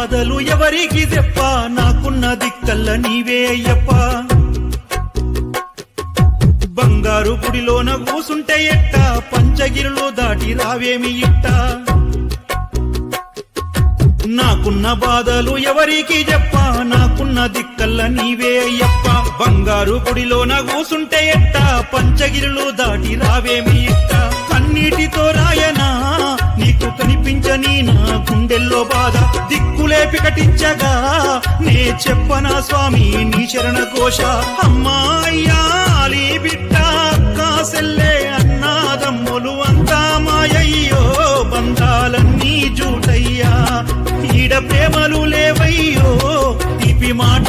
బాధలు ఎవరికి చెప్ప నాకున్న దిక్కల్ల నీవే అయ్యప్ప బంగారు గుడిలోన కూసుంటే ఎట్ట పంచగిరులు దాటి రావేమి ఇట్ట నాకున్న బాధలు ఎవరికి చెప్ప నాకున్న దిక్కల్ల నీవే అయ్యప్ప బంగారు గుడిలోన కూసుంటే ఎట్ట పంచగిరులు దాటి రావేమి ఇట్ట కన్నీటితో రాయనా నీకు కనిపించని నా గుండెల్లో బాధ దిక్కులే పికటించగా నే చెప్పనా స్వామి నీ శరణ ఘోష అమ్మా అయ్యాలి బిడ్డ అక్కా సెల్లే అన్నాదమ్ములు అంతా మాయయ్యో బంధాలన్నీ జూటయ్యా ఈడ ప్రేమలు లేవయ్యో తీపి మాట